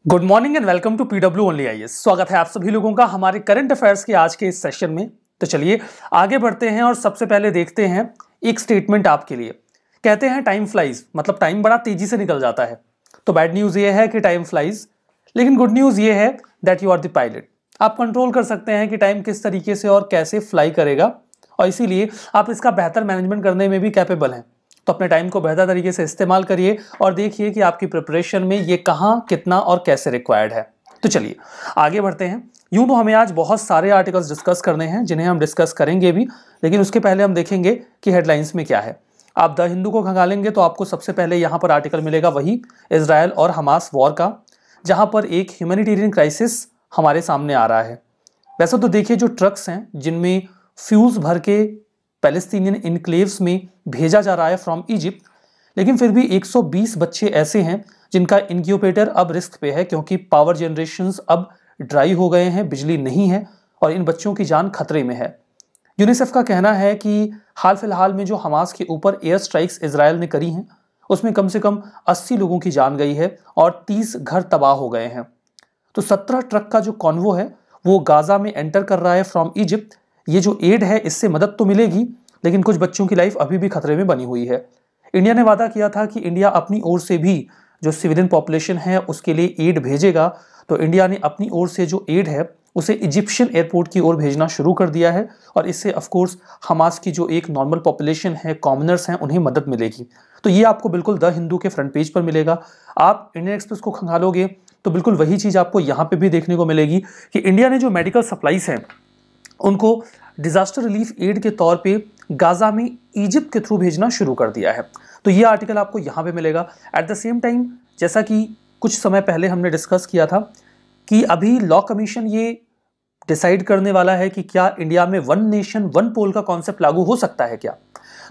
Good morning and welcome to PW only IAS. स्वागत है आप सभी लोगों का हमारे करंट अफेयर्स के आज के इस सेशन में। तो चलिए आगे बढ़ते हैं और सबसे पहले देखते हैं एक स्टेटमेंट आपके लिए। कहते हैं टाइम फ्लाइज, मतलब टाइम बड़ा तेजी से निकल जाता है। तो बैड न्यूज ये है कि टाइम फ्लाइज, लेकिन गुड न्यूज ये है that you are the pilot. आप कंट्रोल कर सकते हैं कि टाइम किस तरीके से और कैसे फ्लाई करेगा, और इसीलिए आप इसका बेहतर मैनेजमेंट करने में भी कैपेबल हैं। तो अपने टाइम को बेहतर तरीके से इस्तेमाल करिए और देखिए कि आपकी प्रिपरेशन में ये कहाँ, कितना और कैसे रिक्वायर्ड है। तो चलिए आगे बढ़ते हैं। यूं तो हमें आज बहुत सारे आर्टिकल्स डिस्कस करने हैं जिन्हें हम डिस्कस करेंगे भी, लेकिन उसके पहले हम देखेंगे कि हेडलाइंस में क्या है। आप द हिंदू को खंगालेंगे तो आपको सबसे पहले यहाँ पर आर्टिकल मिलेगा वही इजराइल और हमास वॉर का, जहाँ पर एक ह्यूमैनिटेरियन क्राइसिस हमारे सामने आ रहा है। वैसे तो देखिए जो ट्रक्स हैं जिनमें फ्यूज भर के पैलेस्टीनियन इनक्लेव्स में भेजा जा रहा है फ्रॉम इजिप्ट, लेकिन फिर भी 120 बच्चे ऐसे हैं जिनका इनक्यूबेटर अब रिस्क पे है, क्योंकि पावर जनरेशंस अब ड्राई हो गए हैं, बिजली नहीं है और इन बच्चों की जान खतरे में है। यूनिसेफ का कहना है कि हाल फिलहाल में जो हमास के ऊपर एयर स्ट्राइक्स इजराइल ने करी हैं उसमें कम से कम 80 लोगों की जान गई है और 30 घर तबाह हो गए हैं। तो 17 ट्रक का जो कॉन्वो है वो गाजा में एंटर कर रहा है फ्रॉम इजिप्ट। ये जो एड है इससे मदद तो मिलेगी, लेकिन कुछ बच्चों की लाइफ अभी भी खतरे में बनी हुई है। इंडिया ने वादा किया था कि इंडिया अपनी ओर से भी जो सिविलियन पॉपुलेशन है उसके लिए एड भेजेगा। तो इंडिया ने अपनी ओर से जो एड है उसे इजिप्शियन एयरपोर्ट की ओर भेजना शुरू कर दिया है, और इससे ऑफ कोर्स हमास की जो एक नॉर्मल पॉपुलेशन है, कॉमनर्स हैं, उन्हें मदद मिलेगी। तो ये आपको बिल्कुल द हिंदू के फ्रंट पेज पर मिलेगा। आप इंडियन एक्सप्रेस को खंगालोगे तो बिल्कुल वही चीज़ आपको यहाँ पे भी देखने को मिलेगी कि इंडिया ने जो मेडिकल सप्लाईज हैं उनको डिजास्टर रिलीफ एड के तौर पे गाजा में इजिप्ट के थ्रू भेजना शुरू कर दिया है। तो ये आर्टिकल आपको यहाँ पे मिलेगा। एट द सेम टाइम, जैसा कि कुछ समय पहले हमने डिस्कस किया था कि अभी लॉ कमीशन ये डिसाइड करने वाला है कि क्या इंडिया में वन नेशन वन पोल का कॉन्सेप्ट लागू हो सकता है क्या।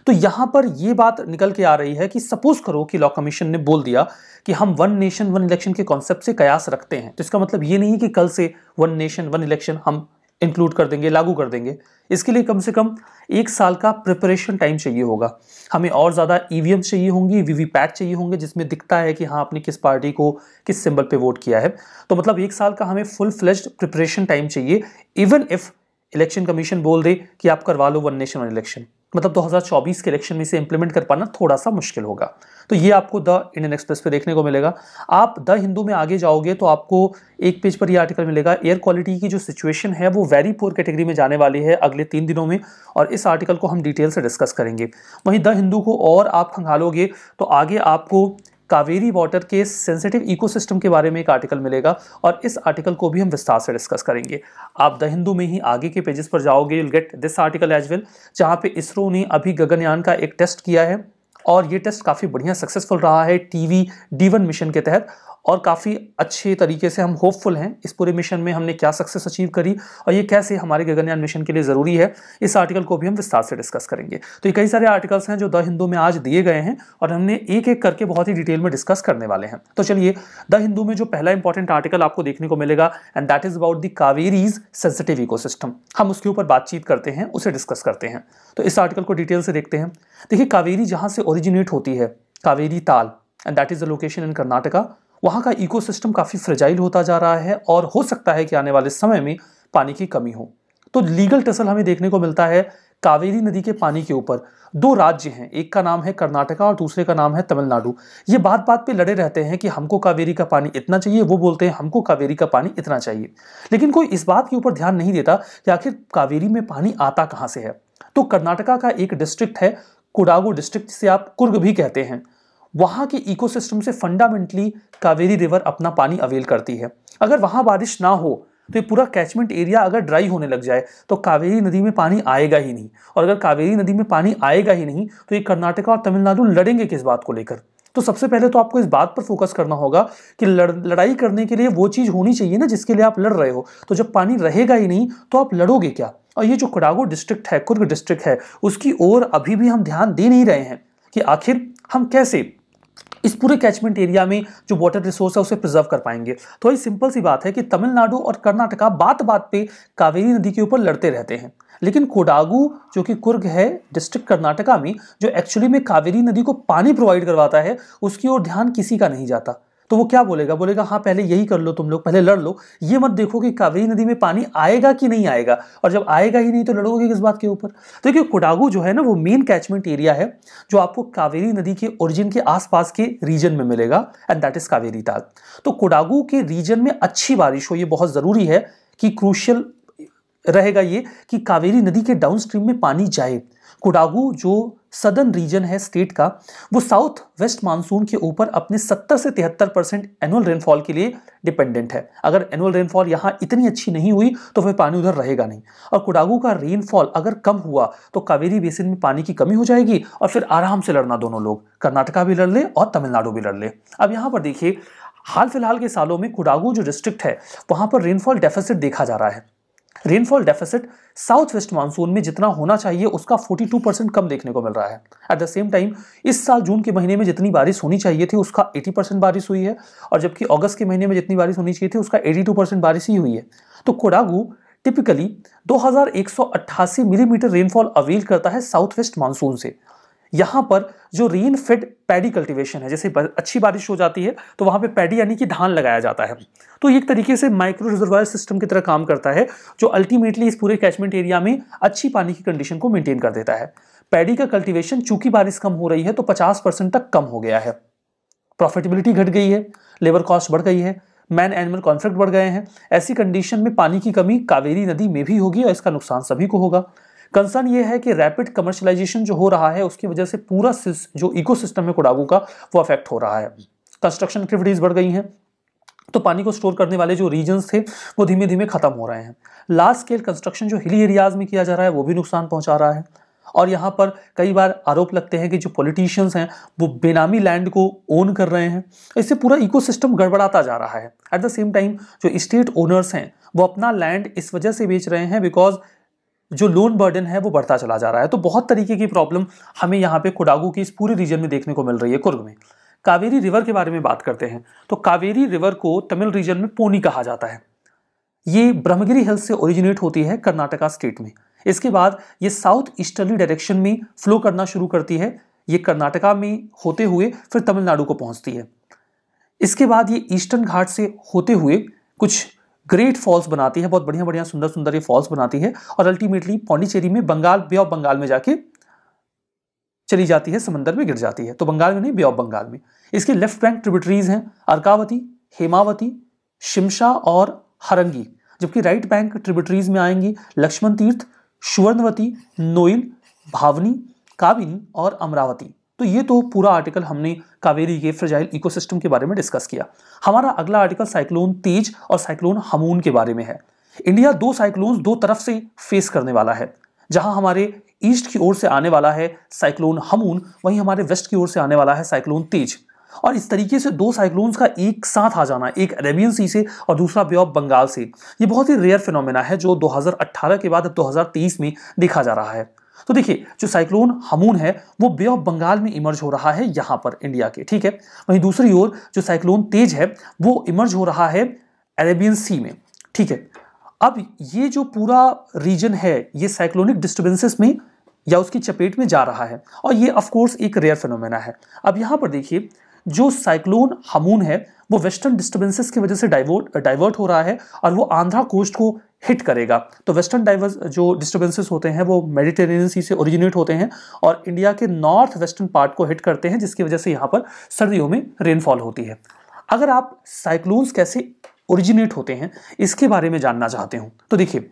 तो यहाँ पर ये बात निकल के आ रही है कि सपोज करो कि लॉ कमीशन ने बोल दिया कि हम वन नेशन वन इलेक्शन के कॉन्सेप्ट से कयास रखते हैं, तो इसका मतलब ये नहीं कि कल से वन नेशन वन इलेक्शन हम इंक्लूड कर देंगे, लागू कर देंगे। इसके लिए कम से कम 1 साल का प्रिपरेशन टाइम चाहिए होगा। हमें और ज़्यादा ईवीएम चाहिए होंगी, वीवीपैट चाहिए होंगे जिसमें दिखता है कि हाँ आपने किस पार्टी को किस सिंबल पे वोट किया है। तो मतलब 1 साल का हमें फुल फ्लेज्ड प्रिपरेशन टाइम चाहिए, इवन इफ इलेक्शन कमीशन बोल दे कि आप करवा लो वन नेशन वन इलेक्शन। मतलब 2024 के इलेक्शन में इसे इंप्लीमेंट कर पाना थोड़ा सा मुश्किल होगा। तो ये आपको द इंडियन एक्सप्रेस पे देखने को मिलेगा। आप द हिंदू में आगे जाओगे तो आपको एक पेज पर ये आर्टिकल मिलेगा। एयर क्वालिटी की जो सिचुएशन है वो वेरी पुअर कैटेगरी में जाने वाली है अगले 3 दिनों में, और इस आर्टिकल को हम डिटेल से डिस्कस करेंगे। वहीं द हिंदू को और आप खंगालोगे तो आगे आपको कावेरी वाटर के सेंसिटिव इकोसिस्टम के बारे में एक आर्टिकल मिलेगा, और इस आर्टिकल को भी हम विस्तार से डिस्कस करेंगे। आप द हिंदू में ही आगे के पेजेस पर जाओगे, you'll get this article as well, जहां पे इसरो ने अभी गगनयान का एक टेस्ट किया है और ये टेस्ट काफ़ी बढ़िया सक्सेसफुल रहा है टीवी D1 मिशन के तहत, और काफ़ी अच्छे तरीके से हम होपफुल हैं इस पूरे मिशन में हमने क्या सक्सेस अचीव करी और ये कैसे हमारे गगनयान मिशन के लिए ज़रूरी है। इस आर्टिकल को भी हम विस्तार से डिस्कस करेंगे। तो ये कई सारे आर्टिकल्स हैं जो द हिंदू में आज दिए गए हैं और हमने एक एक करके बहुत ही डिटेल में डिस्कस करने वाले हैं। तो चलिए द हिंदू में जो पहला इंपॉर्टेंट आर्टिकल आपको देखने को मिलेगा, and that is about the Kaveri's sensitive ecosystem. हम उसके ऊपर बातचीत करते हैं, उसे डिस्कस करते हैं। तो इस आर्टिकल को डिटेल से देखते हैं। देखिए कावेरी जहाँ से ओरिजिनेट होती है, कावेरी ताल, and that is the location in Karnataka, वहाँ का इकोसिस्टम काफ़ी फ्रेजाइल होता जा रहा है और हो सकता है कि आने वाले समय में पानी की कमी हो। तो लीगल टसल हमें देखने को मिलता है कावेरी नदी के पानी के ऊपर। 2 राज्य हैं, एक का नाम है कर्नाटका और दूसरे का नाम है तमिलनाडु। ये बात बात पे लड़े रहते हैं कि हमको कावेरी का पानी इतना चाहिए, वो बोलते हैं हमको कावेरी का पानी इतना चाहिए, लेकिन कोई इस बात के ऊपर ध्यान नहीं देता कि आखिर कावेरी में पानी आता कहाँ से है। तो कर्नाटका का एक डिस्ट्रिक्ट है कोडागु डिस्ट्रिक्ट, जिसे आप कुर्ग भी कहते हैं, वहाँ के इकोसिस्टम से फंडामेंटली कावेरी रिवर अपना पानी अवेल करती है। अगर वहाँ बारिश ना हो तो ये पूरा कैचमेंट एरिया अगर ड्राई होने लग जाए तो कावेरी नदी में पानी आएगा ही नहीं, और अगर कावेरी नदी में पानी आएगा ही नहीं तो ये कर्नाटका और तमिलनाडु लड़ेंगे किस बात को लेकर। तो सबसे पहले तो आपको इस बात पर फोकस करना होगा कि लड़ाई करने के लिए वो चीज़ होनी चाहिए ना जिसके लिए आप लड़ रहे हो। तो जब पानी रहेगा ही नहीं तो आप लड़ोगे क्या। और ये जो कोडागु डिस्ट्रिक्ट है, कुर्ग डिस्ट्रिक्ट है, उसकी ओर अभी भी हम ध्यान दे नहीं रहे हैं कि आखिर हम कैसे इस पूरे कैचमेंट एरिया में जो वाटर रिसोर्स है उसे प्रिजर्व कर पाएंगे। तो ये सिंपल सी बात है कि तमिलनाडु और कर्नाटका बात बात पे कावेरी नदी के ऊपर लड़ते रहते हैं, लेकिन कोडागु जो कि कुर्ग है डिस्ट्रिक्ट कर्नाटका में, जो एक्चुअली में कावेरी नदी को पानी प्रोवाइड करवाता है, उसकी ओर ध्यान किसी का नहीं जाता। तो वो क्या बोलेगा, बोलेगा हाँ पहले यही कर लो, तुम लोग पहले लड़ लो, ये मत देखो कि कावेरी नदी में पानी आएगा कि नहीं आएगा, और जब आएगा ही नहीं तो लड़ोगे किस बात के ऊपर। तो देखिए कोडागू जो है ना वो मेन कैचमेंट एरिया है जो आपको कावेरी नदी के ओरिजिन के आसपास के रीजन में मिलेगा, एंड दैट इज कावेरी ताल। तो कोडागू के रीजन में अच्छी बारिश हो, ये बहुत जरूरी है कि क्रूशियल रहेगा ये कि कावेरी नदी के डाउनस्ट्रीम में पानी जाए। कोडागू जो सदर्न रीजन है स्टेट का, वो साउथ वेस्ट मानसून के ऊपर अपने 70 से 73% एनुअल रेनफॉल के लिए डिपेंडेंट है। अगर एनुअल रेनफॉल यहाँ इतनी अच्छी नहीं हुई तो फिर पानी उधर रहेगा नहीं, और कोडागू का रेनफॉल अगर कम हुआ तो कावेरी बेसिन में पानी की कमी हो जाएगी, और फिर आराम से लड़ना दोनों लोग, कर्नाटका भी लड़ ले और तमिलनाडु भी लड़ ले। अब यहाँ पर देखिए हाल फिलहाल के सालों में कोडागू जो डिस्ट्रिक्ट है वहां पर रेनफॉल डेफिसिट देखा जा रहा है। Rainfall deficit south west monsoon में जितना होना चाहिए उसका 42% कम देखने को मिल रहा है। एट द सेम टाइम इस साल जून के महीने में जितनी बारिश होनी चाहिए थी उसका 80% बारिश हुई है, और जबकि अगस्त के महीने में जितनी बारिश होनी चाहिए थी उसका 82% बारिश ही हुई है। तो Kodagu typically 2188 millimetre rainfall avail करता है साउथ वेस्ट मानसून से। यहां पर जो रेन फेड पैडी कल्टीवेशन है, जैसे अच्छी बारिश हो जाती है तो वहां पे पैडी यानी कि धान लगाया जाता है, तो एक तरीके से माइक्रो रिजर्वायर सिस्टम की तरह काम करता है जो अल्टीमेटली इस पूरे कैचमेंट एरिया में अच्छी पानी की कंडीशन को मेंटेन कर देता है। पैडी का कल्टीवेशन चूंकि बारिश कम हो रही है तो 50% तक कम हो गया है, प्रॉफिटेबिलिटी घट गई है, लेबर कॉस्ट बढ़ गई है, मैन एनिमल कॉन्फ्लिक्ट बढ़ गए हैं। ऐसी कंडीशन में पानी की कमी कावेरी नदी में भी होगी और इसका नुकसान सभी को होगा। कंसर्न ये है कि रैपिड कमर्शियलाइजेशन जो हो रहा है उसकी वजह से पूरा जो इकोसिस्टम है कोडागू का वो अफेक्ट हो रहा है। कंस्ट्रक्शन एक्टिविटीज बढ़ गई हैं तो पानी को स्टोर करने वाले जो रीजन्स थे वो धीमे धीमे खत्म हो रहे हैं। लार्ज स्केल कंस्ट्रक्शन जो हिली एरियाज में किया जा रहा है वो भी नुकसान पहुंचा रहा है। और यहाँ पर कई बार आरोप लगते हैं कि जो पॉलिटिशियंस हैं वो बेनामी लैंड को ओन कर रहे हैं, इससे पूरा इकोसिस्टम गड़बड़ाता जा रहा है। एट द सेम टाइम जो स्टेट ओनर्स हैं वो अपना लैंड इस वजह से बेच रहे हैं बिकॉज जो लोन बर्डन है वो बढ़ता चला जा रहा है। तो बहुत तरीके की प्रॉब्लम हमें यहाँ पे कोडागू की इस पूरे रीजन में देखने को मिल रही है। कुर्ग में कावेरी रिवर के बारे में बात करते हैं तो कावेरी रिवर को तमिल रीजन में पोनी कहा जाता है। ये ब्रह्मगिरी हिल्स से ओरिजिनेट होती है कर्नाटका स्टेट में। इसके बाद ये साउथ ईस्टर्ली डायरेक्शन में फ्लो करना शुरू करती है, ये कर्नाटका में होते हुए फिर तमिलनाडु को पहुंचती है। इसके बाद ये ईस्टर्न घाट से होते हुए कुछ ग्रेट फॉल्स बनाती है, बहुत बढ़िया बढ़िया सुंदर सुंदर ये फॉल्स बनाती है, और अल्टीमेटली पौंडीचेरी में बंगाल बे ऑफ बंगाल में जाके चली जाती है, समंदर में गिर जाती है। तो बंगाल में नहीं, बे ऑफ बंगाल में। इसके लेफ्ट बैंक ट्रिब्यूटरीज हैं अर्कावती, हेमावती, शिमशा और हरंगी, जबकि राइट बैंक ट्रिब्यूटरीज में आएंगी लक्ष्मण तीर्थ, सुवर्णवती, नोइल, भावनी, काबिनी और अमरावती। तो ये तो पूरा आर्टिकल हमने कावेरी के फ्रेजाइल इकोसिस्टम के बारे में डिस्कस किया। हमारा अगला आर्टिकल साइक्लोन तेज और साइक्लोन हमून के बारे में है। इंडिया दो साइक्लोन दो तरफ से फेस करने वाला है, जहां हमारे ईस्ट की ओर से आने वाला है साइक्लोन हमून, वहीं हमारे वेस्ट की ओर से आने वाला है साइक्लोन तेज। और इस तरीके से दो साइक्लोन्स का एक साथ आ जाना, एक अरेबियन सी से और दूसरा बे ऑफ बंगाल से, ये बहुत ही रेयर फिनोमेना है जो 2018 के बाद अब 2023 में देखा जा रहा है। तो देखिए जो साइक्लोन हमून है वो बे ऑफ बंगाल में इमर्ज हो रहा है यहां पर इंडिया के, ठीक है। वहीं दूसरी ओर जो साइक्लोन तेज है वो इमर्ज हो रहा है अरेबियन सी में, ठीक है। अब ये जो पूरा रीजन है ये साइक्लोनिक डिस्टर्बेंसेस में या उसकी चपेट में जा रहा है, और ये ऑफ कोर्स एक रेयर फिनोमेना है। अब यहां पर देखिए जो साइक्लोन हमून है वो वेस्टर्न डिस्टर्बेंसेस की वजह से डाइवर्ट हो रहा है और वो आंध्रा कोस्ट को हिट करेगा। तो वेस्टर्न जो डिस्टर्बेंसेस होते हैं वो मेडिटेरेनियन सी से ओरिजिनेट होते हैं और इंडिया के नॉर्थ वेस्टर्न पार्ट को हिट करते हैं, जिसकी वजह से यहाँ पर सर्दियों में रेनफॉल होती है। अगर आप साइक्लोन्स कैसे ओरिजिनेट होते हैं इसके बारे में जानना चाहते हो तो देखिए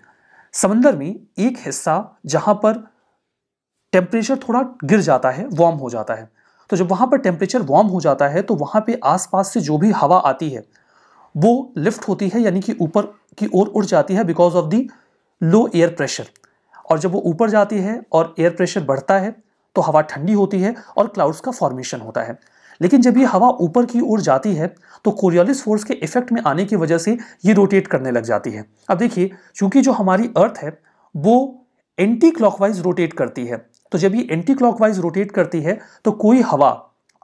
समंदर में एक हिस्सा जहां पर टेम्परेचर थोड़ा गिर जाता है, वार्म हो जाता है, तो जब वहां पर टेम्परेचर वार्म हो जाता है तो वहां पे आसपास से जो भी हवा आती है वो लिफ्ट होती है, यानी कि ऊपर की ओर उड़ जाती है because of the low air pressure. और जब वो ऊपर जाती है और एयर प्रेशर बढ़ता है तो हवा ठंडी होती है और क्लाउड्स का फॉर्मेशन होता है। लेकिन जब ये हवा ऊपर की ओर जाती है तो कोरियोलिस फोर्स के इफेक्ट में आने की वजह से ये रोटेट करने लग जाती है। अब देखिए चूंकि जो हमारी अर्थ है वो एंटी क्लॉकवाइज रोटेट करती है, तो जब ये एंटी क्लॉकवाइज रोटेट करती है तो कोई हवा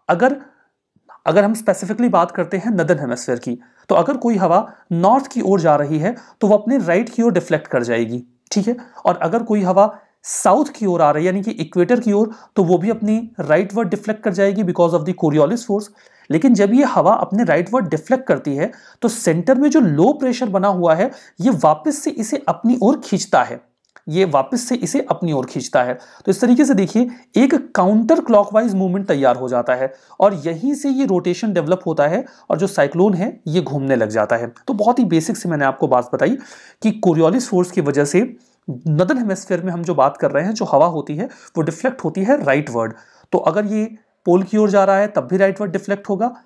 अगर हम स्पेसिफिकली बात करते हैं नदर्न हेमिस्फीयर की, तो अगर कोई हवा नॉर्थ की ओर जा रही है तो वो अपने राइट की ओर डिफ्लेक्ट कर जाएगी, ठीक है। और अगर कोई हवा साउथ की ओर आ रही है यानी कि इक्वेटर की ओर, तो वो भी अपनी राइट वर्ड डिफ्लेक्ट कर जाएगी because of the Coriolis force. लेकिन जब ये हवा अपने राइटवर्ड डिफ्लेक्ट करती है तो सेंटर में जो लो प्रेशर बना हुआ है ये वापस से इसे अपनी ओर खींचता है, ये वापस से इसे अपनी ओर खींचता है। तो इस तरीके से देखिए एक काउंटर क्लॉकवाइज मूवमेंट तैयार हो जाता है और यहीं से ये रोटेशन डेवलप होता है और जो साइक्लोन है ये घूमने लग जाता है। तो बहुत ही बेसिक से मैंने आपको बात बताई कि कोरियोलिस फोर्स की वजह से नॉर्दर्न हेमिस्फीयर में हम जो बात कर रहे हैं, जो हवा होती है वो डिफ्लेक्ट होती है राइटवर्ड। तो अगर ये पोल की ओर जा रहा है तब भी राइटवर्ड डिफ्लेक्ट होगा,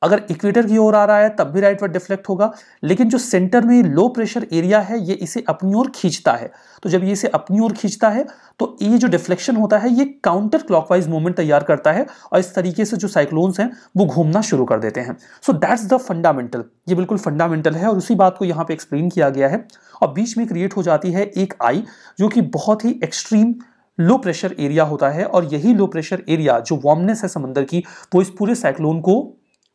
अगर इक्वेटर की ओर आ रहा है तब भी राइटवर्ड डिफ्लेक्ट होगा, लेकिन जो सेंटर में लो प्रेशर एरिया है ये इसे अपनी ओर खींचता है। तो जब ये इसे अपनी ओर खींचता है तो ये जो डिफ्लेक्शन होता है ये काउंटर क्लॉकवाइज मूवमेंट तैयार करता है और इस तरीके से जो साइक्लोन्स हैं वो घूमना शुरू कर देते हैं। सो दैट्स द फंडामेंटल, ये बिल्कुल फंडामेंटल है और उसी बात को यहाँ पे एक्सप्लेन किया गया है। और बीच में क्रिएट हो जाती है एक आई जो कि बहुत ही एक्सट्रीम लो प्रेशर एरिया होता है और यही लो प्रेशर एरिया जो वार्मनेस है समंदर की वो इस पूरे साइक्लोन को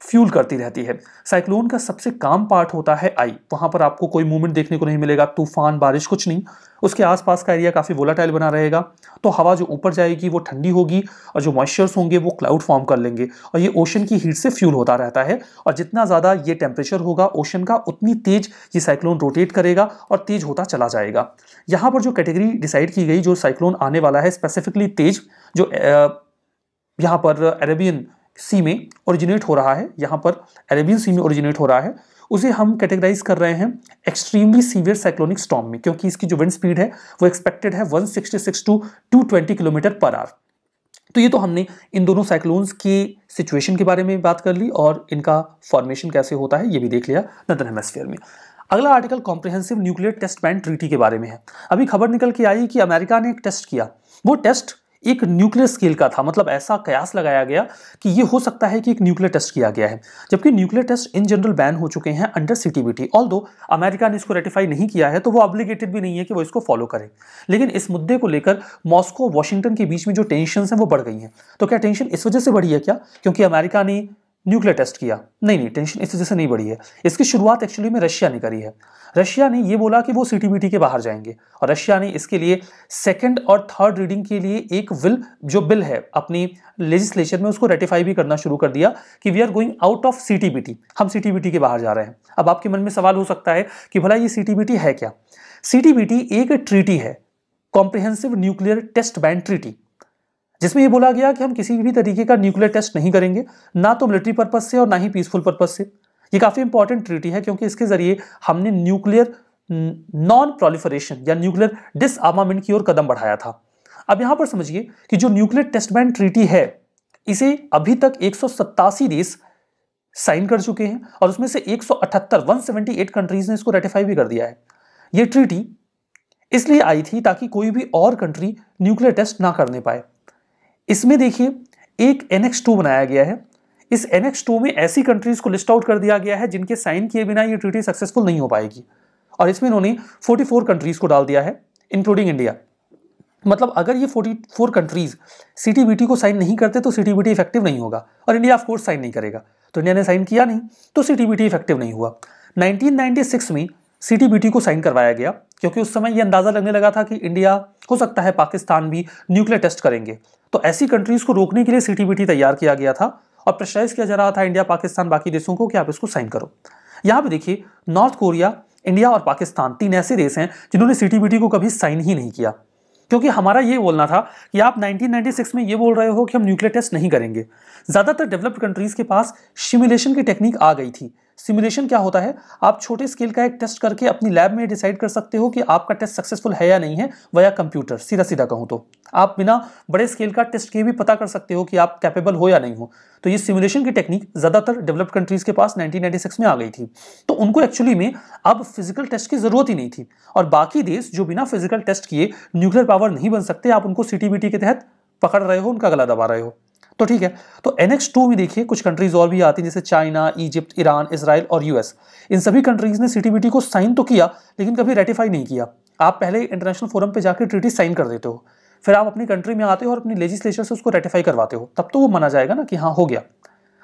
फ्यूल करती रहती है। साइक्लोन का सबसे काम पार्ट होता है आई, वहां पर आपको कोई मूवमेंट देखने को नहीं मिलेगा, तूफान बारिश कुछ नहीं, उसके आसपास का एरिया काफी वोलाटाइल बना रहेगा। तो हवा जो ऊपर जाएगी वो ठंडी होगी और जो मॉइस्चर्स होंगे वो क्लाउड फॉर्म कर लेंगे और ये ओशन की हीट से फ्यूल होता रहता है और जितना ज्यादा ये टेम्परेचर होगा ओशन का उतनी तेज ये साइक्लोन रोटेट करेगा और तेज होता चला जाएगा। यहाँ पर जो कैटेगरी डिसाइड की गई जो साइक्लोन आने वाला है स्पेसिफिकली तेज, जो यहाँ पर अरेबियन सी में ओरिजिनेट हो रहा है, यहाँ पर अरेबियन सी में ओरिजिनेट हो रहा है, उसे हम कैटेगराइज कर रहे हैं एक्सट्रीमली सीवियर साइक्लोनिक स्टॉर्म में, क्योंकि इसकी जो विंड स्पीड है वो एक्सपेक्टेड है 166 टू 220 किलोमीटर पर आवर। तो ये तो हमने इन दोनों साइक्लोन्स की सिचुएशन के बारे में बात कर ली और इनका फॉर्मेशन कैसे होता है ये भी देख लिया नॉर्दर्न हेमिस्फीयर में। अगला article comprehensive nuclear test ban treaty के बारे में है। अभी खबर निकल के आई कि अमेरिका ने एक टेस्ट किया, वो टेस्ट एक न्यूक्लियर स्केल का था, मतलब ऐसा कयास लगाया गया कि ये हो सकता है कि एक न्यूक्लियर टेस्ट किया गया है, जबकि nuclear test in general ban हो चुके हैं अंडर सीटीबीटी। ऑल्दो अमेरिका ने इसको रेटिफाई नहीं किया है तो वो ऑब्लिगेटेड भी नहीं है कि वो इसको फॉलो करे, लेकिन इस मुद्दे को लेकर मॉस्को वॉशिंगटन के बीच में जो टेंशन है वो बढ़ गई हैं। तो क्या टेंशन इस वजह से बढ़ी है क्या क्योंकि अमेरिका ने न्यूक्लियर टेस्ट किया? नहीं, टेंशन इस वजह से नहीं बढ़ी है। इसकी शुरुआत एक्चुअली में रशिया ने करी है। रशिया ने ये बोला कि वो सीटीबीटी के बाहर जाएंगे और रशिया ने इसके लिए सेकंड और थर्ड रीडिंग के लिए एक बिल है अपनी लेजिस्लेचर में उसको रेटिफाई भी करना शुरू कर दिया कि we are going out of CTBT, हम सीटीबीटी के बाहर जा रहे हैं। अब आपके मन में सवाल हो सकता है कि भला ये सीटीबीटी है क्या? सीटीबीटी एक ट्रीटी है, comprehensive nuclear test ban treaty, जिसमें यह बोला गया कि हम किसी भी तरीके का न्यूक्लियर टेस्ट नहीं करेंगे, ना तो मिलिट्री पर्पज से और ना ही पीसफुल पर्पज से। ये काफी इंपॉर्टेंट ट्रीटी है क्योंकि इसके जरिए हमने न्यूक्लियर नॉन प्रोलिफरेशन या न्यूक्लियर डिसआर्मामेंट की ओर कदम बढ़ाया था। अब यहां पर समझिए कि जो न्यूक्लियर टेस्ट बैन ट्रीटी है इसे अभी तक 187 देश साइन कर चुके हैं और उसमें से 178 कंट्रीज ने इसको रेटिफाई भी कर दिया है। यह ट्रीटी इसलिए आई थी ताकि कोई भी और कंट्री न्यूक्लियर टेस्ट ना करने पाए। इसमें देखिए एक एनेक्स 2 बनाया गया है। इस एनेक्स 2 में ऐसी कंट्रीज को लिस्ट आउट कर दिया गया है जिनके साइन किए बिना ये ट्रीटी सक्सेसफुल नहीं हो पाएगी और इसमें इन्होंने 44 कंट्रीज को डाल दिया है इंक्लूडिंग इंडिया। मतलब अगर ये 44 कंट्रीज सीटीबीटी को साइन नहीं करते तो सीटीबीटी इफेक्टिव नहीं होगा और इंडिया ऑफ कोर्स साइन नहीं करेगा, तो इंडिया ने साइन किया नहीं तो सीटीबीटी इफेक्टिव नहीं हुआ। 1996 में सीटीबीटी को साइन करवाया गया क्योंकि उस समय यह अंदाजा लगने लगा था कि इंडिया, हो सकता है पाकिस्तान भी न्यूक्लियर टेस्ट करेंगे, तो ऐसी कंट्रीज को रोकने के लिए सीटीबीटी तैयार किया गया था और प्रेशराइज किया जा रहा था इंडिया, पाकिस्तान, बाकी देशों को कि आप इसको साइन करो। यहां पे देखिए नॉर्थ कोरिया, इंडिया और पाकिस्तान 3 ऐसे देश हैं जिन्होंने सीटीबीटी को कभी साइन ही नहीं किया, क्योंकि हमारा ये बोलना था कि आप 1996 में ये बोल रहे हो कि हम न्यूक्लियर टेस्ट नहीं करेंगे। ज्यादातर डेवलप्ड कंट्रीज के पास सिमुलेशन की टेक्निक आ गई थी। सिमुलेशन क्या होता है? आप छोटे स्केल का एक टेस्ट करके अपनी लैब में डिसाइड कर सकते हो कि आपका टेस्ट सक्सेसफुल है या नहीं है वाया कंप्यूटर। सीधा सीधा कहूं तो आप बिना बड़े स्केल का टेस्ट के भी पता कर सकते हो कि आप कैपेबल हो या नहीं हो। तो ये सिमुलेशन की टेक्निक ज्यादातर डेवलप्ड कंट्रीज के पास 1996 में आ गई थी, तो उनको एक्चुअली में अब फिजिकल टेस्ट की जरूरत ही नहीं थी। और बाकी देश जो बिना फिजिकल टेस्ट किए न्यूक्लियर पावर नहीं बन सकते, आप उनको सीटीबीटी के तहत पकड़ रहे हो, उनका गला दबा रहे हो। तो ठीक है, तो एनेक्स 2 में देखिए कुछ कंट्रीज और भी आती हैं जैसे चाइना, इजिप्ट, ईरान, इजराइल और यूएस। इन सभी कंट्रीज ने सीटीबीटी को साइन तो किया लेकिन कभी रेटिफाई नहीं किया। आप पहले इंटरनेशनल फोरम पे जाकर ट्रीटी साइन कर देते हो, फिर आप अपनी कंट्री में आते हो और अपनी लेजिस्लेचर से उसको रेटिफाई करवाते हो, तब तो वो माना जाएगा ना कि हाँ हो गया।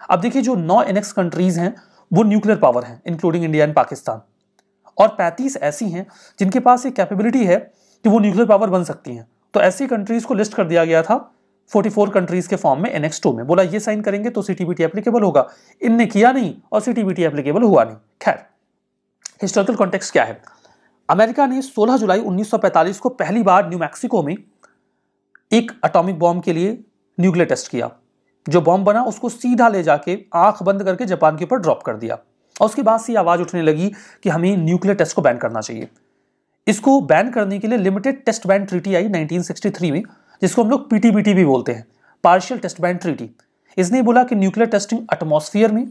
अब देखिए जो 9 एनेक्स कंट्रीज हैं वो न्यूक्लियर पावर हैं इंक्लूडिंग इंडिया एंड पाकिस्तान, और 35 ऐसी हैं जिनके पास ये कैपेबिलिटी है कि वो न्यूक्लियर पावर बन सकती हैं। तो ऐसी कंट्रीज को लिस्ट कर दिया गया था 44 कंट्रीज के फॉर्म में एनेक्स 2 में। बोला ये साइन करेंगे तो सीटीबीटी एप्लीकेबल होगा, इनने किया नहीं और सीटीबीटी एप्लीकेबल हुआ नहीं। खैर, हिस्टोरिकल कॉन्टेक्स्ट क्या है? अमेरिका ने 16 जुलाई 1945 को पहली बार न्यू मैक्सिको में एक एटॉमिक बॉम्ब के लिए न्यूक्लियर टेस्ट किया। जो बॉम्ब बना उसको सीधा ले जाके आंख बंद करके जापान के ऊपर ड्रॉप कर दिया और उसके बाद से आवाज उठने लगी कि हमें न्यूक्लियर टेस्ट को बैन करना चाहिए। इसको बैन करने के लिए लिमिटेड टेस्ट बैन ट्रीटी आई 1963 में, जिसको हम लोग पीटीबीटी भी बोलते हैं, पार्शियल टेस्ट बैन ट्रीटी। इसने बोला कि न्यूक्लियर टेस्टिंग एटमॉस्फेयर में,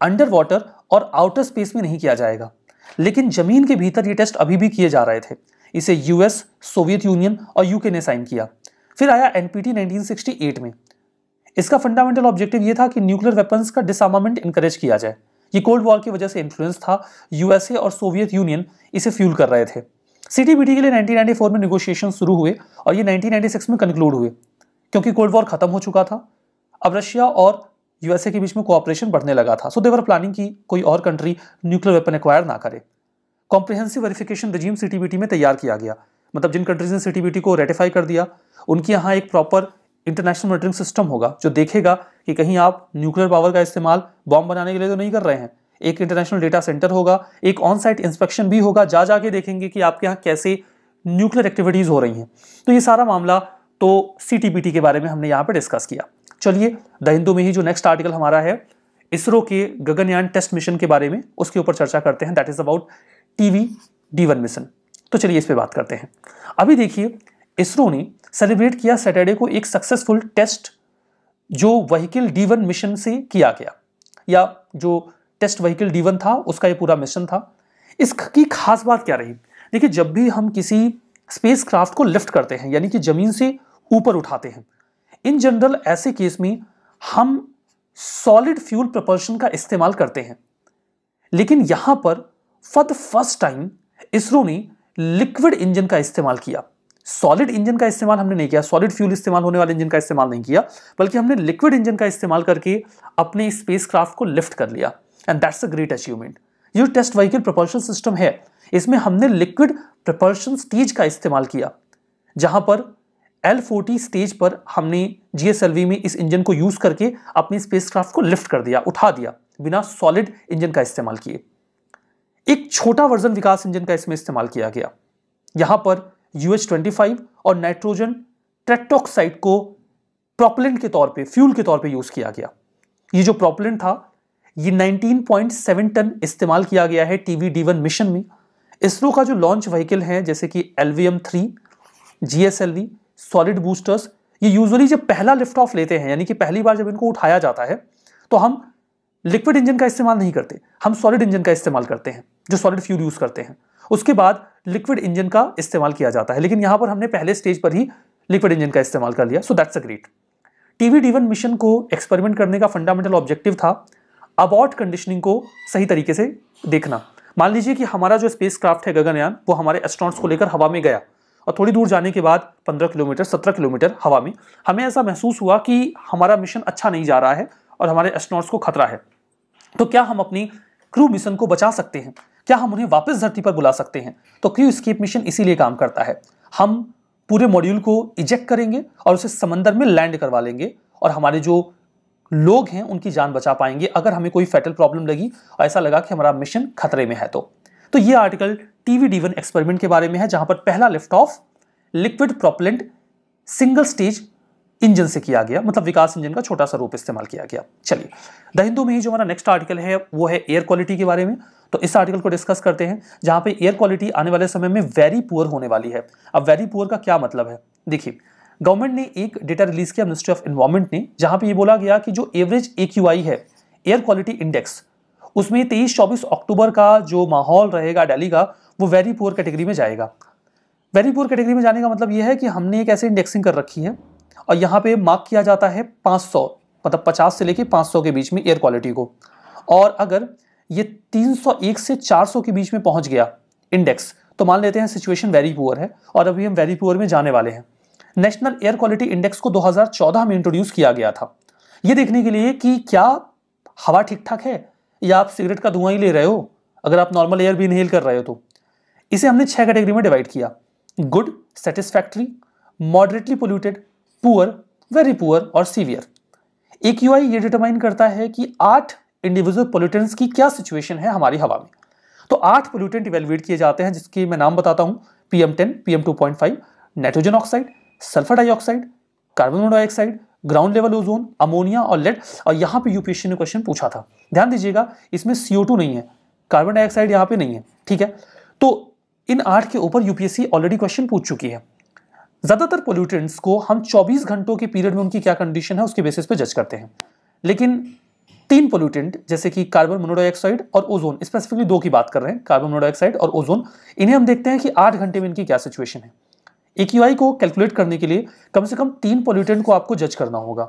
अंडर वाटर और आउटर स्पेस में नहीं किया जाएगा, लेकिन जमीन के भीतर ये टेस्ट अभी भी किए जा रहे थे। इसे यूएस, सोवियत यूनियन और यूके ने साइन किया। फिर आया एनपीटी 1968 में। इसका फंडामेंटल ऑब्जेक्टिव ये था कि न्यूक्लियर वेपन्स का डिसआर्मामेंट इंकरेज किया जाए। ये कोल्ड वॉर की वजह से इन्फ्लुएंस था, यूएसए और सोवियत यूनियन इसे फ्यूल कर रहे थे। सीटीबीटी के लिए 1994 में नेगोशिएशन शुरू हुए और ये 1996 में कंक्लूड हुए, क्योंकि कोल्ड वॉर खत्म हो चुका था। अब रशिया और यूएसए के बीच में कोऑपरेशन बढ़ने लगा था। सो दे वर प्लानिंग की कोई और कंट्री न्यूक्लियर वेपन एक्वायर ना करे। कॉम्प्रिहेंसिव वेरिफिकेशन रिजीम सीटीबीटी में तैयार किया गया, मतलब जिन कंट्रीज ने सीटीबीटी को रेटिफाई कर दिया उनके यहाँ एक प्रॉपर इंटरनेशनल मॉनिटरिंग सिस्टम होगा जो देखेगा कि कहीं आप न्यूक्लियर पावर का इस्तेमाल बॉम्ब बनाने के लिए तो नहीं कर रहे हैं। एक इंटरनेशनल डेटा सेंटर होगा, एक ऑन साइट इंस्पेक्शन भी होगा, जाके देखेंगे कि आपके यहाँ कैसे न्यूक्लियर एक्टिविटीज हो रही हैं। तो ये सारा मामला तो सीटीबीटी के बारे में हमने यहाँ पे डिस्कस किया। चलिए द हिंदू में ही जो नेक्स्ट आर्टिकल हमारा है इसरो के गगनयान टेस्ट मिशन के बारे में, उसके ऊपर चर्चा करते हैं। That is about TV D1 mission. तो चलिए इस पे बात करते हैं। अभी देखिए, इसरो ने सेलिब्रेट किया सैटरडे को एक सक्सेसफुल टेस्ट जो व्हीकल D1 मिशन से किया गया, या जो टेस्ट व्हीकल D1 था उसका ये पूरा मिशन था। इसकी खास बात क्या रही? देखिए, जब भी हम किसी स्पेस क्राफ्ट को लिफ्ट करते हैं, यानी कि जमीन से ऊपर उठाते हैं, इन जनरल ऐसे केस में हम सॉलिड फ्यूल प्रपल्शन का इस्तेमाल करते हैं। लेकिन यहां पर for the first time ISRO ने लिक्विड इंजन का इस्तेमाल किया। सॉलिड इंजन का इस्तेमाल हमने नहीं किया, सॉलिड फ्यूल इस्तेमाल होने वाले इंजन का इस्तेमाल नहीं किया, बल्कि हमने लिक्विड इंजन का इस्तेमाल करके अपने स्पेस क्राफ्ट को लिफ्ट कर लिया। And that's a great achievement. ये जो टेस्ट व्हीकल प्रपल्शन सिस्टम है, इसमें हमने लिक्विड प्रपल्शन स्टेज का इस्तेमाल किया, जहां पर L40 स्टेज पर हमने GSLV में इस इंजन को यूज करके अपने स्पेसक्राफ्ट को लिफ्ट कर दिया, उठा दिया, बिना सॉलिड इंजन का इस्तेमाल किए। एक छोटा वर्जन विकास इंजन का इसमें इस्तेमाल किया गया। यहां पर UH-25 और नाइट्रोजन टेट्रोक्साइड को प्रोपेलेंट के तौर पे, फ्यूल के तौर पे यूज किया गया। ये जो प्रोपेलेंट था ये 19.7 टन इस्तेमाल किया गया है टीवी D1 मिशन में। इसरो का जो लॉन्च व्हीकल है जैसे कि LVM-3, GSLV, सॉलिड बूस्टर्स, ये यूजुअली जब पहला लिफ्ट ऑफ लेते हैं, यानी कि पहली बार जब इनको उठाया जाता है, तो हम लिक्विड इंजन का इस्तेमाल नहीं करते, हम सॉलिड इंजन का इस्तेमाल करते हैं, जो सॉलिड फ्यूल यूज करते हैं। उसके बाद लिक्विड इंजन का इस्तेमाल किया जाता है, लेकिन यहां पर हमने पहले स्टेज पर ही लिक्विड इंजन का इस्तेमाल कर लिया। So that's a great. TV D1 mission को एक्सपेरिमेंट करने का फंडामेंटल ऑब्जेक्टिव था अबॉर्ट कंडीशनिंग को सही तरीके से देखना। मान लीजिए कि हमारा जो स्पेस क्राफ्ट है गगनयान, वो हमारे एस्ट्रोनॉट्स को लेकर हवा में गया और थोड़ी दूर जाने के बाद 15 किलोमीटर 17 किलोमीटर हवा में हमें ऐसा महसूस हुआ कि हमारा मिशन अच्छा नहीं जा रहा है और हमारे एस्ट्रोनॉट्स को खतरा है। तो क्या हम अपनी क्रू मिशन को बचा सकते हैं? क्या हम उन्हें वापस धरती पर बुला सकते हैं? तो क्रू एस्केप मिशन इसीलिए काम करता है। हम पूरे मॉड्यूल को इजेक्ट करेंगे और उसे समंदर में लैंड करवा लेंगे और हमारे जो लोग हैं उनकी जान बचा पाएंगे अगर हमें कोई फैटल प्रॉब्लम लगी और ऐसा लगा कि हमारा मिशन खतरे में है। तो ये आर्टिकल टीवी D1 एक्सपेरिमेंट के बारे में है, जहां पर पहला lift off liquid propellant single stage engine से किया गया, मतलब विकास इंजन का छोटा सा रूप इस्तेमाल किया गया। चलिए द हिंदू में ही जो हमारा नेक्स्ट आर्टिकल है वो है एयर क्वालिटी के बारे में। तो इस आर्टिकल को डिस्कस करते हैं, जहां पे एयर क्वालिटी आने वाले समय में वेरी पुअर होने वाली है। अब वेरी पुअर का क्या मतलब है? देखिए, गवर्नमेंट ने एक डेटा रिलीज किया, मिनिस्ट्री ऑफ एनवायरमेंट ने, जहां पे ये बोला गया कि जो एवरेज AQI है, एयर क्वालिटी इंडेक्स, उसमें 23-24 अक्टूबर का जो माहौल रहेगा दिल्ली का, वो वेरी पुअर कैटेगरी में जाएगा। वेरी पुअर कैटेगरी में जाने का मतलब यह है कि हमने एक ऐसी इंडेक्सिंग कर रखी है और यहाँ पे मार्क किया जाता है 500, मतलब 50 से लेके 500 के बीच में एयर क्वालिटी को। और अगर ये 301 से 400 के बीच में पहुंच गया इंडेक्स, तो मान लेते हैं सिचुएशन वेरी पुअर है और अभी हम वेरी पुअर में जाने वाले हैं। नेशनल एयर क्वालिटी इंडेक्स को 2014 में इंट्रोड्यूस किया गया था, ये देखने के लिए कि क्या हवा ठीक ठाक है या आप सिगरेट का धुआं ही ले रहे हो, अगर आप नॉर्मल एयर भी इनहेल कर रहे हो। तो इसे हमने 6 कैटेगरी में डिवाइड किया: good, satisfactory, moderately polluted, poor, very poor और सीवियर। AQI ये डिटरमाइन करता है कि 8 इंडिविजुअल पोल्यूटेंट्स की क्या सिचुएशन है हमारी हवा में। तो 8 पोल्यूटेंट इवेलुएट किए जाते हैं, जिसके मैं नाम बताता हूं। PM10, PM2.5, nitrogen oxide, sulphur dioxide, carbon monoxide, ground level ozone, ammonia और लेड। और यहां पे यूपीएससी ने क्वेश्चन पूछा था, ध्यान दीजिएगा, इसमें CO2 नहीं है, कार्बन डाइऑक्साइड यहां पे नहीं है, ठीक है। तो इन 8 के ऊपर यूपीएससी ऑलरेडी क्वेश्चन पूछ चुकी है। ज्यादातर पोल्यूटेंट्स को हम 24 घंटों के पीरियड में उनकी क्या कंडीशन है उसके बेसिस पे जज करते हैं, लेकिन 3 पोल्यूटेंट जैसे कि कार्बन मोनोऑक्साइड और ओजोन, स्पेसिफिकली 2 की बात कर रहे हैं, कार्बन मोनोऑक्साइड और ओजोन, इन्हें हम देखते हैं कि 8 घंटे में इनकी क्या सिचुएशन है। AQI को कैलकुलेट करने के लिए कम से कम 3 पोल्यूटेंट को आपको जज करना होगा,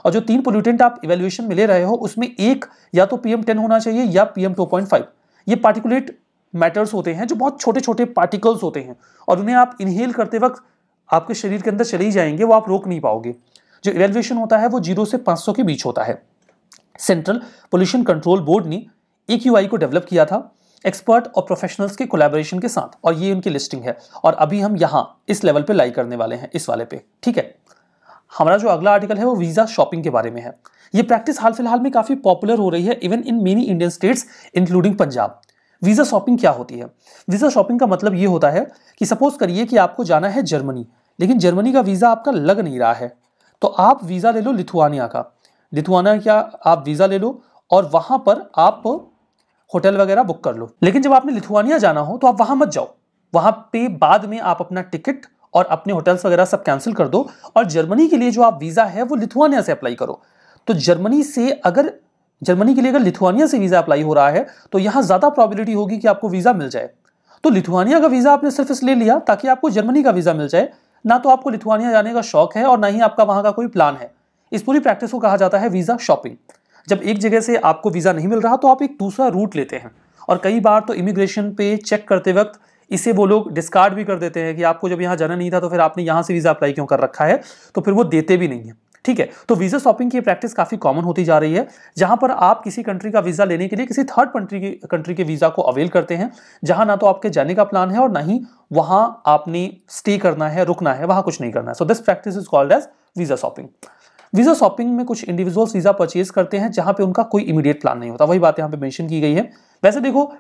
और जो 3 पोल्यूटेंट आप इवैल्यूएशन में ले रहे हो उसमें एक या तो PM10 होना चाहिए या PM2.5। ये पार्टिकुलेट मैटर्स होते हैं जो बहुत छोटे छोटे पार्टिकल्स होते हैं, और उन्हें आप इनहेल करते वक्त आपके शरीर के अंदर चले ही जाएंगे, वो आप रोक नहीं पाओगे। जो इवैल्यूएशन होता है वो 0 से 500 के बीच होता है। सेंट्रल पोल्यूशन कंट्रोल बोर्ड ने AQI को डेवलप किया था एक्सपर्ट और प्रोफेशनल्स के कोलैबोरेशन के साथ, और ये उनकी लिस्टिंग है। और अभी हम यहां इस लेवल पे लाई करने वाले हैं, इस वाले पे, ठीक है। हमारा जो अगला आर्टिकल है वो वीजा शॉपिंग के बारे में है। ये प्रैक्टिस हाल फिलहाल में काफी पॉपुलर हो रही है, even in many Indian states including Punjab. Visa shopping क्या होती है? वीजा शॉपिंग का मतलब ये होता है कि सपोज करिए कि आपको जाना है जर्मनी, लेकिन जर्मनी का वीजा आपका लग नहीं रहा है, तो आप वीजा ले लो लिथुआनिया का। लिथुआनिया का आप वीजा ले लो और वहां पर आप होटल वगैरह बुक कर लो। लेकिन जब आपने लिथुआनिया जाना हो तो आप वहां मत जाओ, वहां पे बाद में आप अपना टिकट और अपने होटल्स वगैरह सब कैंसिल कर दो, और जर्मनी के लिए जो आप वीजा है वो लिथुआनिया से अप्लाई करो। तो जर्मनी के लिए अगर लिथुआनिया से वीजा अप्लाई हो रहा है तो यहां ज्यादा प्रोबेबिलिटी होगी कि आपको वीजा मिल जाए। तो लिथुआनिया का वीजा आपने सिर्फ इसलिए लिया ताकि आपको जर्मनी का वीजा मिल जाए, ना तो आपको लिथुआनिया जाने का शौक है और ना ही आपका वहां का कोई प्लान है। इस पूरी प्रैक्टिस को कहा जाता है वीजा शॉपिंग। जब एक जगह से आपको वीजा नहीं मिल रहा तो आप एक दूसरा रूट लेते हैं, और कई बार तो इमिग्रेशन पे चेक करते वक्त इसे वो लोग डिस्कार्ड भी कर देते हैं कि आपको जब यहाँ जाना नहीं था तो फिर आपने यहाँ से वीजा अप्लाई क्यों कर रखा है, तो फिर वो देते भी नहीं है, ठीक है। तो वीजा शॉपिंग की प्रैक्टिस काफी कॉमन होती जा रही है, जहां पर आप किसी कंट्री का वीजा लेने के लिए किसी थर्ड कंट्री के वीजा को अवेल करते हैं, जहां ना तो आपके जाने का प्लान है और ना ही वहां आपने स्टे करना है, रुकना है, वहां कुछ नहीं करना है। So this practice is called as visa shopping. Visa shopping में कुछ इंडिविजुअल्स वीजा परचेज करते हैं जहां पे उनका कोई इमीडिएट प्लान नहीं होता, वही बात यहां पे मेंशन की गई है। वैसे देखो,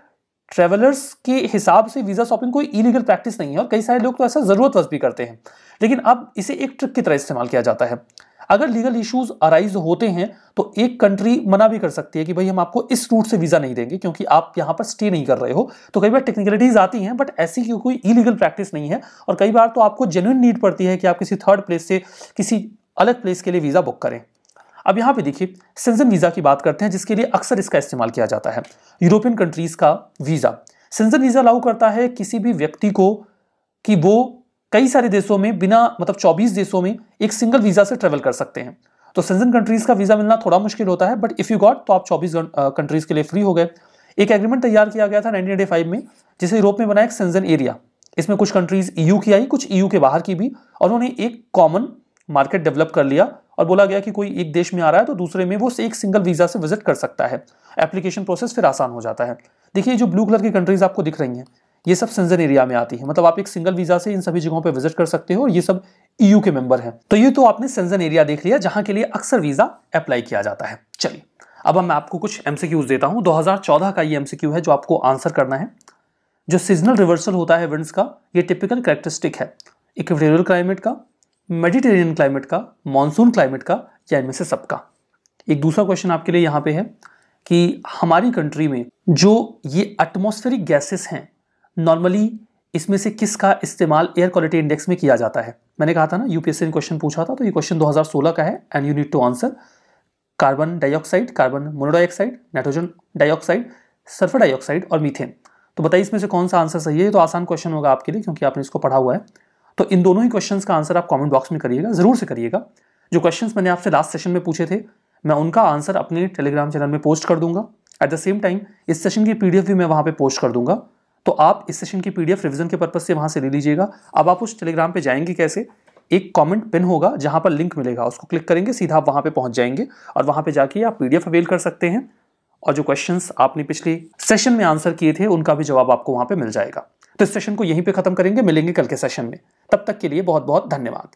ट्रेवलर्स के हिसाब से वीजा शॉपिंग कोई इलीगल प्रैक्टिस नहीं है, और कई सारे लोग तो ऐसा जरूरतवश भी करते हैं, लेकिन अब इसे एक ट्रिक की तरह इस्तेमाल किया जाता है। अगर लीगल इश्यूज अराइज होते हैं तो एक कंट्री मना भी कर सकती है कि भाई हम आपको इस रूट से वीजा नहीं देंगे क्योंकि आप यहां पर स्टे नहीं कर रहे हो। तो कई बार टेक्निकलिटीज आती हैं, बट ऐसी कोई इलीगल प्रैक्टिस नहीं है, और कई बार तो आपको जेन्युइन नीड पड़ती है कि आप किसी थर्ड प्लेस से किसी अलग प्लेस के लिए वीजा बुक करें। अब यहां पे देखिए, शेंजन वीजा की बात करते हैं, जिसके लिए अक्सर इसका इस्तेमाल किया जाता है। यूरोपियन कंट्रीज का वीजा, शेंजन वीजा अलाउ करता है किसी भी व्यक्ति को कि वो कई सारे देशों में बिना 24 देशों में एक सिंगल वीजा से ट्रेवल कर सकते हैं। तो शेंजन कंट्रीज का वीजा मिलना थोड़ा मुश्किल होता है, बट इफ यू गॉट तो आप 24 कंट्रीज के लिए फ्री हो गए। एक एग्रीमेंट तैयार किया गया था 1985 में, जिसे यूरोप में बना एक शेंजन एरिया। इसमें कुछ कंट्रीज EU की आई, कुछ EU के बाहर की भी, और उन्होंने एक कॉमन मार्केट डेवलप कर लिया और बोला गया कि कोई एक देश में आ रहा है तो दूसरे में वो एक सिंगल वीजा से विजिट कर सकता है। एप्लीकेशन प्रोसेस फिर आसान हो जाता है। देखिए, जो ब्लू कलर की कंट्रीज आपको दिख रही हैं, ये सब शेंजन एरिया में आती है, मतलब आप एक सिंगल वीजा से इन सभी जगहों पे विजिट कर सकते हो, और ये सब EU के मेंबर हैं। तो ये तो आपने शेंजन एरिया देख लिया, जहां के लिए अक्सर वीजा अप्लाई किया जाता है। चलिए, अब मैं आपको कुछ MCQs देता हूं। 2014 का ये MCQ है जो आपको आंसर करना है। जो सीजनल रिवर्सल होता है विंड्स का, ये टिपिकल कैरेक्टरिस्टिक है इक्वेटोरियल क्लाइमेट का, मेडिटेरेनियन क्लाइमेट का, मॉनसून क्लाइमेट का, या इनमें से सबका। एक दूसरा क्वेश्चन आपके लिए यहाँ पे है कि हमारी कंट्री में जो ये एटमॉस्फेरिक गैसेस हैं, नॉर्मली इसमें से किसका इस्तेमाल एयर क्वालिटी इंडेक्स में किया जाता है? मैंने कहा था ना, यूपीएससी ने क्वेश्चन पूछा था, तो ये क्वेश्चन 2016 का है, and you need to answer. Carbon dioxide, carbon monoxide, nitrogen dioxide, sulphur dioxide और मीथेन। तो बताइए इसमें से कौन सा आंसर सही है? तो आसान क्वेश्चन होगा आपके लिए क्योंकि आपने इसको पढ़ा हुआ है। तो इन दोनों ही क्वेश्चंस का आंसर आप कमेंट बॉक्स में करिएगा, जरूर से करिएगा। जो क्वेश्चंस मैंने आपसे लास्ट सेशन में पूछे थे, मैं उनका आंसर अपने टेलीग्राम चैनल में पोस्ट कर दूंगा। एट द सेम टाइम इस सेशन की PDF भी मैं वहां पे पोस्ट कर दूंगा, तो आप इस सेशन की PDF रिवीजन के पर्पज से वहां से ले लीजिएगा। अब आप उस टेलीग्राम पे जाएंगे कैसे? एक कमेंट पिन होगा जहां पर लिंक मिलेगा, उसको क्लिक करेंगे, सीधा आप वहां पे पहुंच जाएंगे, और वहां पे जाके आप PDF अवेल कर सकते हैं, और जो क्वेश्चंस आपने पिछले सेशन में आंसर किए थे उनका भी जवाब आपको वहां पे मिल जाएगा। तो इस सेशन को यहीं पे खत्म करेंगे, मिलेंगे कल के सेशन में। तब तक के लिए बहुत बहुत धन्यवाद।